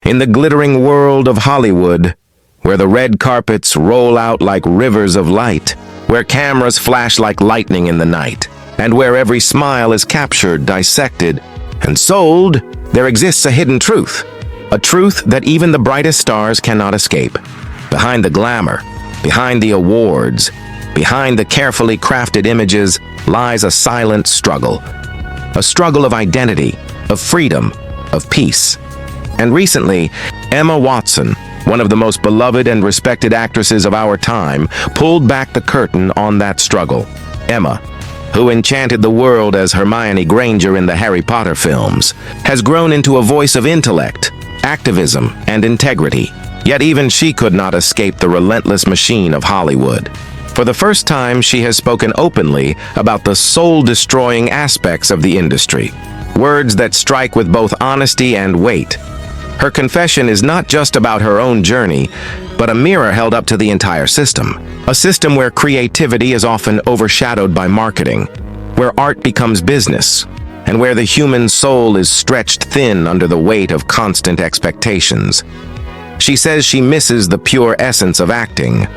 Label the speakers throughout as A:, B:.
A: In the glittering world of Hollywood, where the red carpets roll out like rivers of light, where cameras flash like lightning in the night, and where every smile is captured, dissected, and sold, there exists a hidden truth. A truth that even the brightest stars cannot escape. Behind the glamour, behind the awards, behind the carefully crafted images lies a silent struggle. A struggle of identity, of freedom, of peace. And recently, Emma Watson, one of the most beloved and respected actresses of our time, pulled back the curtain on that struggle. Emma, who enchanted the world as Hermione Granger in the Harry Potter films, has grown into a voice of intellect, activism, and integrity. Yet even she could not escape the relentless machine of Hollywood. For the first time, she has spoken openly about the soul-destroying aspects of the industry, words that strike with both honesty and weight. Her confession is not just about her own journey, but a mirror held up to the entire system. A system where creativity is often overshadowed by marketing, where art becomes business, and where the human soul is stretched thin under the weight of constant expectations. She says she misses the pure essence of acting,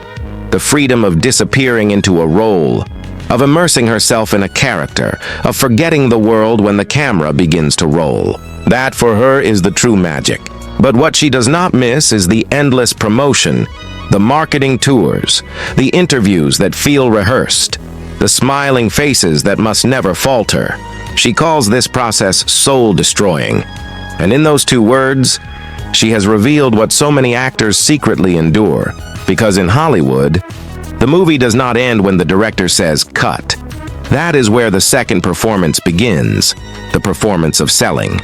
A: the freedom of disappearing into a role, of immersing herself in a character, of forgetting the world when the camera begins to roll. That, for her, is the true magic. But what she does not miss is the endless promotion, the marketing tours, the interviews that feel rehearsed, the smiling faces that must never falter. She calls this process soul-destroying. And in those two words, she has revealed what so many actors secretly endure. Because in Hollywood, the movie does not end when the director says, "Cut." That is where the second performance begins, the performance of selling.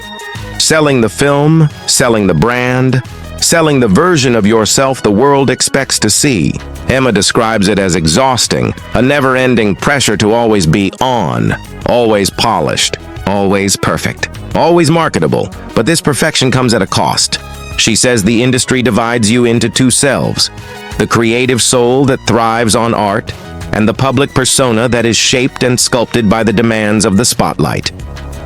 A: Selling the film, selling the brand, selling the version of yourself the world expects to see. Emma describes it as exhausting, a never-ending pressure to always be on, always polished, always perfect, always marketable. But this perfection comes at a cost. She says the industry divides you into two selves, the creative soul that thrives on art, and the public persona that is shaped and sculpted by the demands of the spotlight.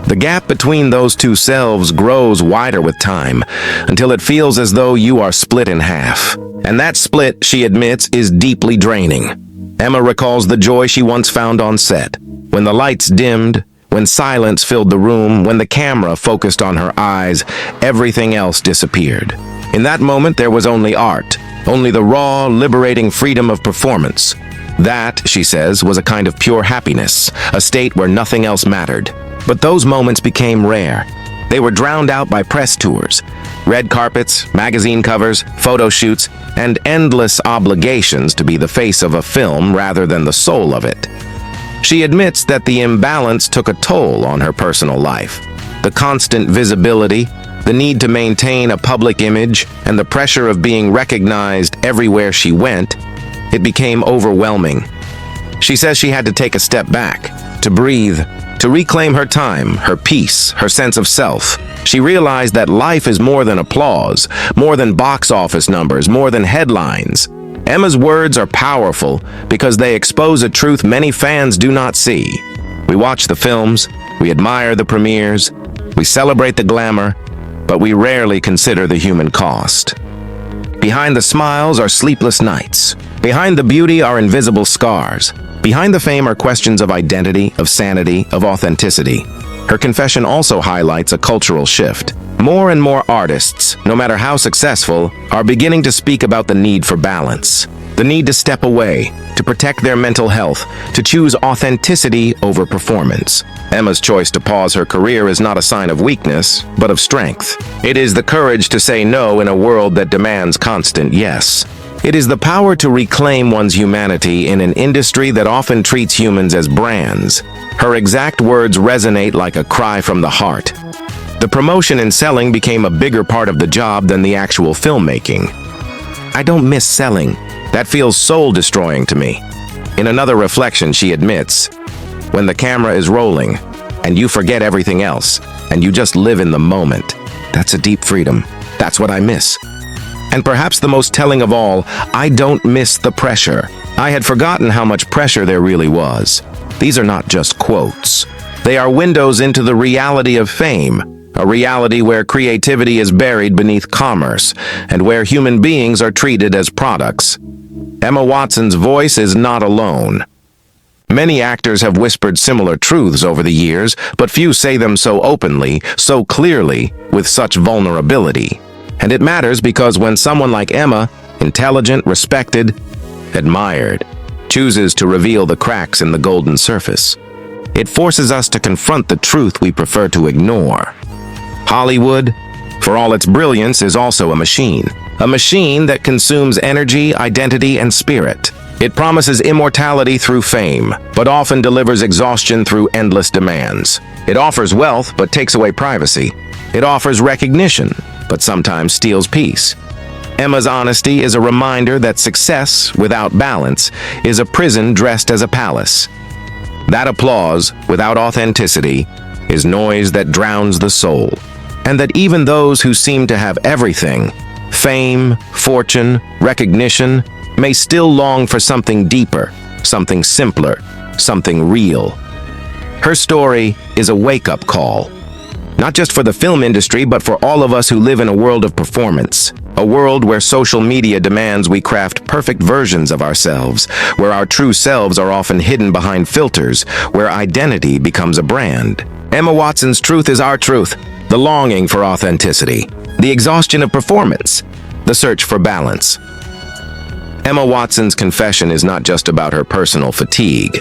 A: The gap between those two selves grows wider with time, until it feels as though you are split in half. And that split, she admits, is deeply draining. Emma recalls the joy she once found on set, when the lights dimmed, when silence filled the room, when the camera focused on her eyes, everything else disappeared. In that moment, there was only art, only the raw, liberating freedom of performance. That, she says, was a kind of pure happiness, a state where nothing else mattered. But those moments became rare. They were drowned out by press tours, red carpets, magazine covers, photo shoots, and endless obligations to be the face of a film rather than the soul of it. She admits that the imbalance took a toll on her personal life. The constant visibility, the need to maintain a public image, and the pressure of being recognized everywhere she went, it became overwhelming. She says she had to take a step back, to breathe, to reclaim her time, her peace, her sense of self. She realized that life is more than applause, more than box office numbers, more than headlines. Emma's words are powerful because they expose a truth many fans do not see. We watch the films, we admire the premieres, we celebrate the glamour, but we rarely consider the human cost. Behind the smiles are sleepless nights. Behind the beauty are invisible scars. Behind the fame are questions of identity, of sanity, of authenticity. Her confession also highlights a cultural shift. More and more artists, no matter how successful, are beginning to speak about the need for balance, the need to step away, to protect their mental health, to choose authenticity over performance. Emma's choice to pause her career is not a sign of weakness, but of strength. It is the courage to say no in a world that demands constant yes. It is the power to reclaim one's humanity in an industry that often treats humans as brands. Her exact words resonate like a cry from the heart. The promotion and selling became a bigger part of the job than the actual filmmaking. I don't miss selling. That feels soul-destroying to me. In another reflection, she admits, when the camera is rolling, and you forget everything else, and you just live in the moment, that's a deep freedom. That's what I miss. And perhaps the most telling of all, I don't miss the pressure. I had forgotten how much pressure there really was. These are not just quotes. They are windows into the reality of fame, a reality where creativity is buried beneath commerce, and where human beings are treated as products. Emma Watson's voice is not alone. Many actors have whispered similar truths over the years, but few say them so openly, so clearly, with such vulnerability. And it matters because when someone like Emma, intelligent, respected, admired, chooses to reveal the cracks in the golden surface, it forces us to confront the truth we prefer to ignore. Hollywood, for all its brilliance, is also a machine that consumes energy, identity, and spirit. It promises immortality through fame, but often delivers exhaustion through endless demands. It offers wealth, but takes away privacy. It offers recognition, but sometimes steals peace. Emma's honesty is a reminder that success without balance is a prison dressed as a palace. That applause without authenticity is noise that drowns the soul, and that even those who seem to have everything, fame, fortune, recognition, may still long for something deeper, something simpler, something real. Her story is a wake-up call, not just for the film industry, but for all of us who live in a world of performance, a world where social media demands we craft perfect versions of ourselves, where our true selves are often hidden behind filters, where identity becomes a brand. Emma Watson's truth is our truth, the longing for authenticity, the exhaustion of performance, the search for balance. Emma Watson's confession is not just about her personal fatigue.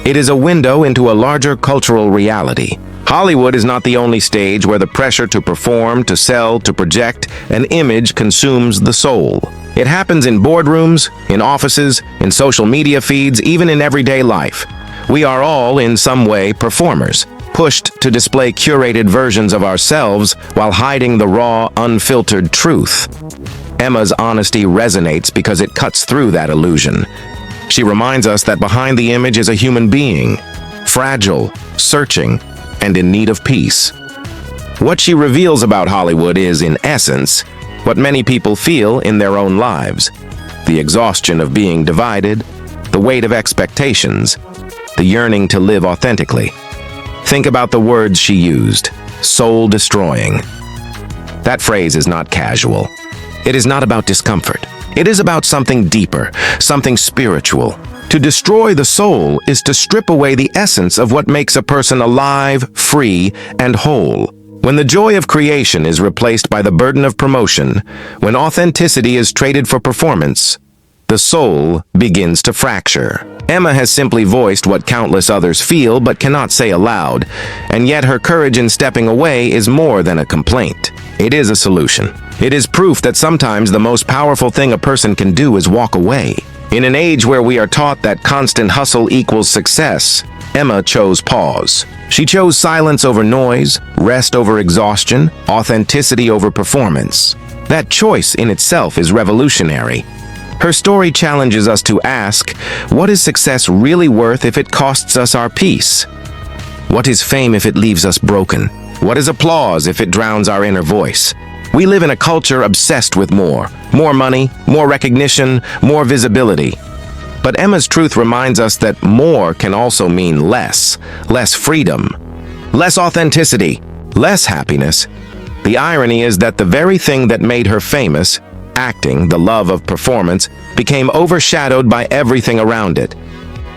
A: It is a window into a larger cultural reality. Hollywood is not the only stage where the pressure to perform, to sell, to project an image consumes the soul. It happens in boardrooms, in offices, in social media feeds, even in everyday life. We are all, in some way, performers, pushed to display curated versions of ourselves while hiding the raw, unfiltered truth. Emma's honesty resonates because it cuts through that illusion. She reminds us that behind the image is a human being, fragile, searching, and in need of peace. What she reveals about Hollywood is, in essence, what many people feel in their own lives: the exhaustion of being divided, the weight of expectations, the yearning to live authentically. Think about the words she used: soul-destroying. That phrase is not casual. It is not about discomfort. It is about something deeper, something spiritual. To destroy the soul is to strip away the essence of what makes a person alive, free, and whole. When the joy of creation is replaced by the burden of promotion, when authenticity is traded for performance, the soul begins to fracture. Emma has simply voiced what countless others feel but cannot say aloud, and yet her courage in stepping away is more than a complaint. It is a solution. It is proof that sometimes the most powerful thing a person can do is walk away. In an age where we are taught that constant hustle equals success, Emma chose pause. She chose silence over noise, rest over exhaustion, authenticity over performance. That choice in itself is revolutionary. Her story challenges us to ask, what is success really worth if it costs us our peace? What is fame if it leaves us broken? What is applause if it drowns our inner voice? We live in a culture obsessed with more money, more recognition, more visibility. But Emma's truth reminds us that more can also mean less freedom, less authenticity, less happiness. The irony is that the very thing that made her famous, acting, the love of performance, became overshadowed by everything around it.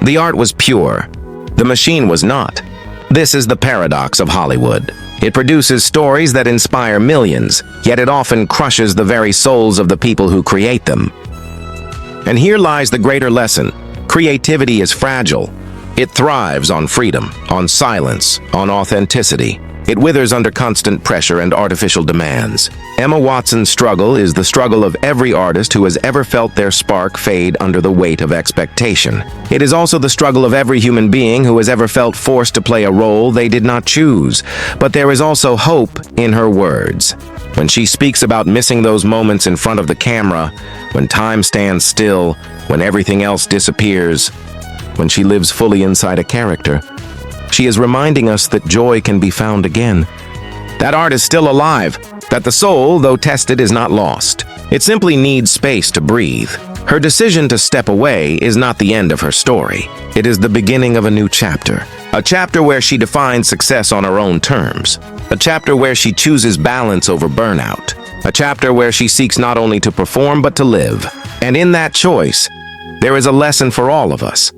A: The art was pure. The machine was not. This is the paradox of Hollywood. It produces stories that inspire millions, yet it often crushes the very souls of the people who create them. And here lies the greater lesson. Creativity is fragile. It thrives on freedom, on silence, on authenticity. It withers under constant pressure and artificial demands. Emma Watson's struggle is the struggle of every artist who has ever felt their spark fade under the weight of expectation. It is also the struggle of every human being who has ever felt forced to play a role they did not choose. But there is also hope in her words. When she speaks about missing those moments in front of the camera, when time stands still, when everything else disappears, when she lives fully inside a character, she is reminding us that joy can be found again. That art is still alive, that the soul, though tested, is not lost. It simply needs space to breathe. Her decision to step away is not the end of her story. It is the beginning of a new chapter. A chapter where she defines success on her own terms. A chapter where she chooses balance over burnout. A chapter where she seeks not only to perform but to live. And in that choice, there is a lesson for all of us.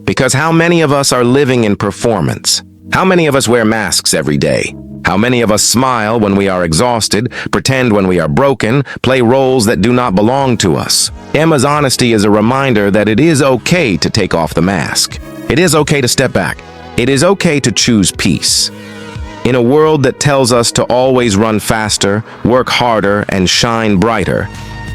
A: Because how many of us are living in performance? How many of us wear masks every day? How many of us smile when we are exhausted, pretend when we are broken, play roles that do not belong to us? Emma's honesty is a reminder that it is okay to take off the mask. It is okay to step back. It is okay to choose peace. In a world that tells us to always run faster, work harder, and shine brighter,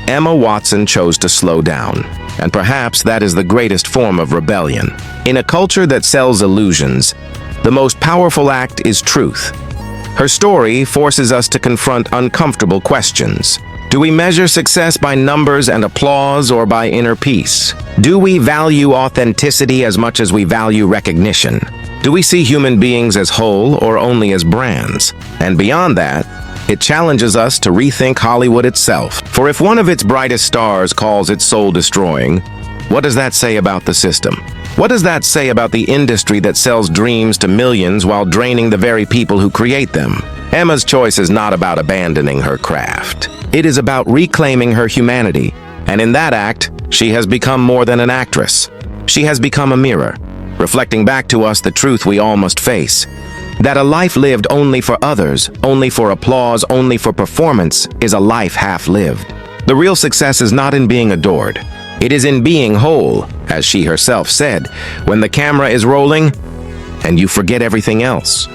A: Emma Watson chose to slow down. And perhaps that is the greatest form of rebellion. In a culture that sells illusions, the most powerful act is truth. Her story forces us to confront uncomfortable questions. Do we measure success by numbers and applause or by inner peace? Do we value authenticity as much as we value recognition? Do we see human beings as whole or only as brands? And beyond that, it challenges us to rethink Hollywood itself. For if one of its brightest stars calls it soul-destroying, what does that say about the system? What does that say about the industry that sells dreams to millions while draining the very people who create them? Emma's choice is not about abandoning her craft. It is about reclaiming her humanity. And in that act, she has become more than an actress. She has become a mirror, reflecting back to us the truth we all must face. That a life lived only for others, only for applause, only for performance, is a life half-lived. The real success is not in being adored. It is in being whole, as she herself said, when the camera is rolling and you forget everything else.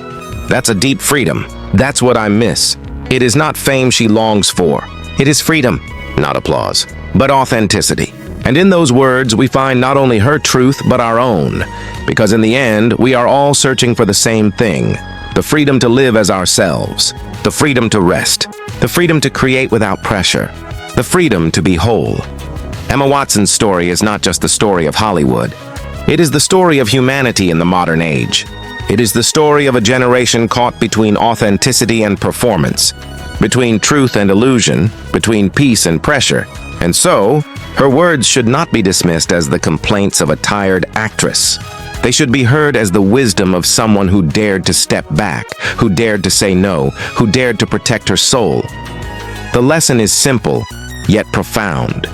A: That's a deep freedom. That's what I miss. It is not fame she longs for. It is freedom, not applause, but authenticity. And in those words, we find not only her truth, but our own. Because in the end, we are all searching for the same thing: the freedom to live as ourselves, the freedom to rest, the freedom to create without pressure, the freedom to be whole. Emma Watson's story is not just the story of Hollywood. It is the story of humanity in the modern age. It is the story of a generation caught between authenticity and performance, between truth and illusion, between peace and pressure. And so, her words should not be dismissed as the complaints of a tired actress. They should be heard as the wisdom of someone who dared to step back, who dared to say no, who dared to protect her soul. The lesson is simple, yet profound.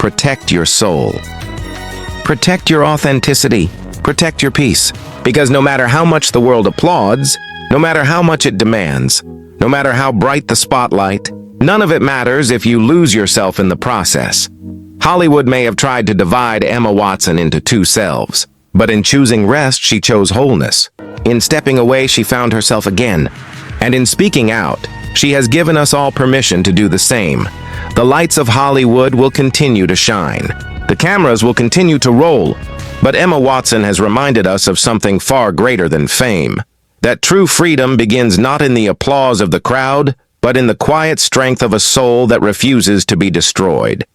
A: Protect your soul. Protect your authenticity. Protect your peace. Because no matter how much the world applauds, no matter how much it demands, no matter how bright the spotlight, none of it matters if you lose yourself in the process. Hollywood may have tried to divide Emma Watson into two selves, but in choosing rest, she chose wholeness. In stepping away, she found herself again. And in speaking out, she has given us all permission to do the same. The lights of Hollywood will continue to shine. The cameras will continue to roll. But Emma Watson has reminded us of something far greater than fame. That true freedom begins not in the applause of the crowd, but in the quiet strength of a soul that refuses to be destroyed.